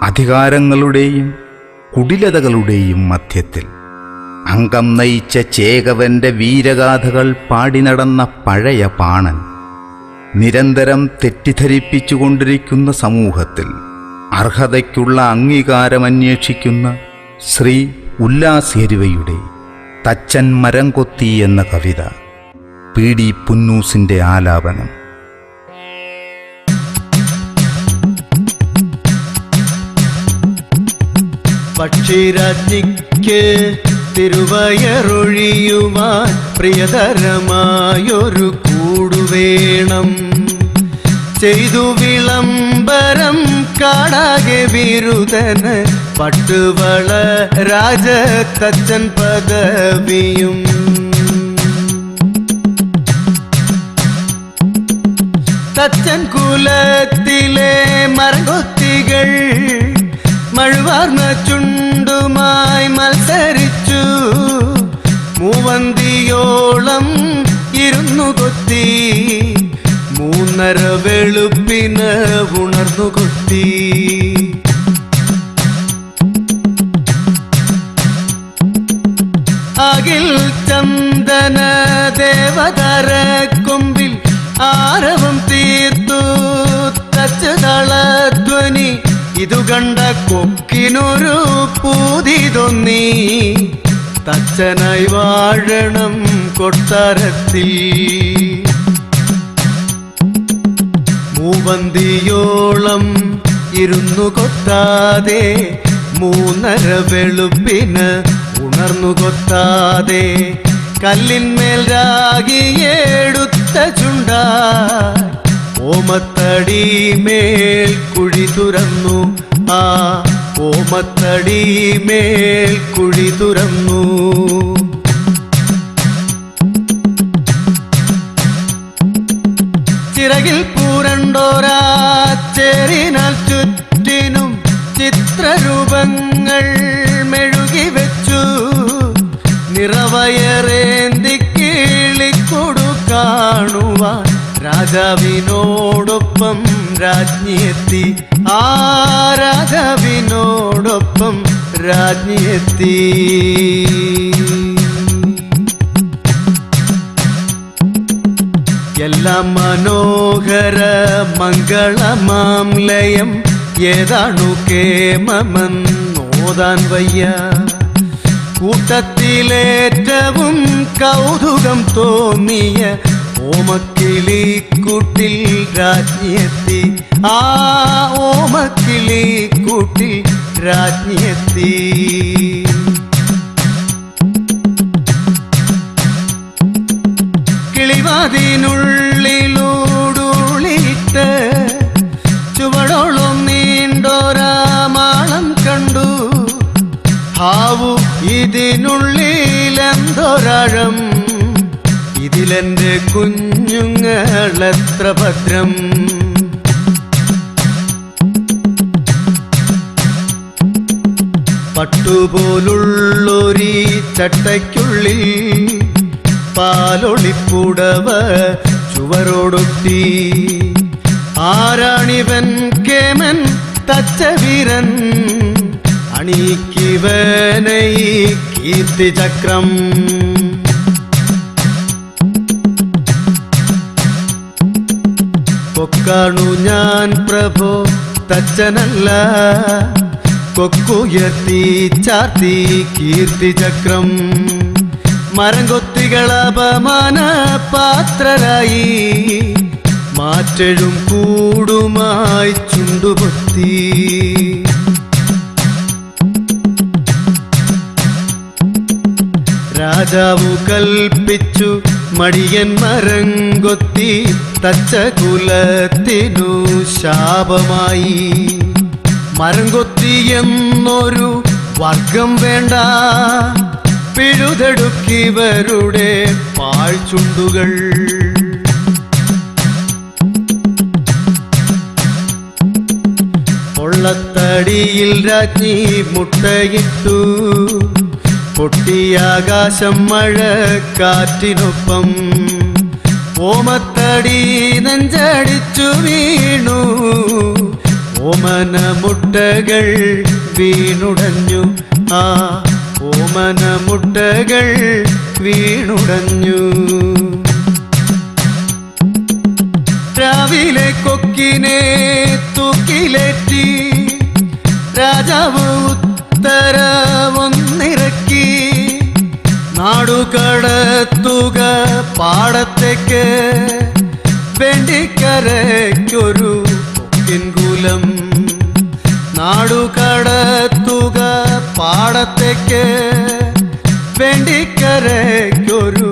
അധികാരങ്ങളുടെയും കുടിലതകളുടെയും മധ്യത്തിൽ അംഗം നയിച്ച ചേകവന്റെ വീരഗാഥകൾ പാടി നടന്ന പഴയ പാണൻ നിരന്തരം തെറ്റിദ്ധരിപ്പിച്ചുകൊണ്ടിരിക്കുന്ന സമൂഹത്തിൽ അർഹതയ്ക്കുള്ള അംഗീകാരമന്വേഷിക്കുന്ന ശ്രീ ഉല്ലാസ് എരുവയുടെ തച്ചൻ മരം കൊത്തി എന്ന കവിത. പി.ഡി. പുന്നൂസിന്റെ ആലാപനം. പക്ഷിരാജ്ഞിക്ക് തിരുവയറൊഴിയുവാൻ പ്രിയതരമായൊരു കൂടുവേണം. ചെയ്തു വിളംബരം കാടാകെ വിരുദന് പട്ടുവള രാജത്തച്ചൻ പദവിയും. തച്ചൻ കുലത്തിലെ മരംകൊത്തികൾ മഴുവാർന്ന ചുണ്ടുമായി മത്സരിച്ചു. മൂവന്തിയോളം ഇരുന്നു കൊത്തി, 3:30 വെളുപ്പിന് ഉണർന്നു കൊത്തി. അകിൽ ചന്ദന ദേവതര കൊമ്പിൽ ആരവം തീർത്തു തച്ചതളധ്വനി. ഇതു കണ്ട കൊക്കിനൊരു പൂതി തോന്നി, തച്ചനായി വാഴണം കൊട്ടാരത്തിൽ. മൂവന്തിയോളം ഇരുന്നു കൊത്താതെ, 3:30 വെളുപ്പിന് ഉണർന്നു കൊത്താതെ. കല്ലിന്മേൽ രാഗിയെടുത്ത ചുണ്ടാ ഓമത്തടി മേൽ കുഴി തുറന്നു. ആ ഓമത്തടി മേൽ കുഴി തുറന്നു. ചിറകിൽ പൂരണ്ടോരാ ചേരിനാൽ ചുറ്റിനും ചിത്രരൂപങ്ങൾ മെഴുകി വെച്ചു. നിറവയറേന്തി കിളിക്കൊടു കാണുവാൻ രാജാവിനോടൊപ്പം രാജ്ഞിയെത്തി. ആ രാജാവിനോടൊപ്പം രാജ്ഞിയെത്തി. എല്ലാം മനോഹര മംഗളമാം ലയം. ഏതാണു കേമമെന്നോതാൻ വയ്യ. കൂട്ടത്തിലേറ്റവും കൗതുകം തോന്നിയ ഓമക്കിളിക്കൂട്ടിൽ രാജ്ഞിയെത്തി. ആ ഓമക്കിളിക്കൂട്ടിൽ രാജ്ഞിയെത്തി. കിളിവാതിനുള്ളിലൂടുളിട്ട് ചുവടോളം നീണ്ടോരാമാളം കണ്ടു. ഹാവു ഇതിനുള്ളിലെന്തൊരാഴം, ഇതിലെന്റെ കുഞ്ഞുങ്ങളെത്ര ഭദ്രം. പട്ടുപോലുള്ളൊരീ ചട്ടയ്ക്കുള്ളിൽ പാലൊളിപ്പുടവ ചുവരോടൊട്ടി. ആരാണിവൻ കേമൻ തച്ചവീരൻ, അണീക്കിവനൈ കീർത്തിചക്രം. കൊക്കാണു ഞാൻ പ്രഭോ തച്ചനല്ല, കൊക്കുയർത്തി ചാർത്തി കീർത്തിചക്രം. മരംകൊത്തികൾ അപമാന പാത്രരായി, മാറ്റഴും കൂടുമായി ചുണ്ടുപൊത്തി. രാജാവു കൽപ്പിച്ചു മടിയൻ മരംകൊത്തി, തച്ചകുലത്തിനു ശാപമായി. മരംകൊത്തി എന്നൊരു വർഗം വേണ്ട, പിഴുതെടുക്കിവരുടെ പാഴ്ചുണ്ടുകൾ. പൊള്ളത്തടിയിൽ രാജ്ഞി മുട്ടയിട്ടു, പൊട്ടിയാകാശം മഴ കാറ്റിനൊപ്പം. ഓമത്തടി നെഞ്ചടിച്ചു വീണു, ഓമനമുട്ടകൾ വീണുടഞ്ഞു, ആ ഓമനമുട്ടകൾ വീണുടഞ്ഞു. രാവിലെ കൊക്കിനെ തൂക്കിലേറ്റി രാജാവ് ഉത്തരവൊന്നിറക്കി. നാടുകടത്തുക പാടത്തേക്ക്, വെണ്ടിക്കരയ്ക്കൊരു കൊക്കിൻകുലം. നാടുകടത്തുക പാടത്തേക്ക്, വെണ്ടിക്കരയ്ക്കൊരു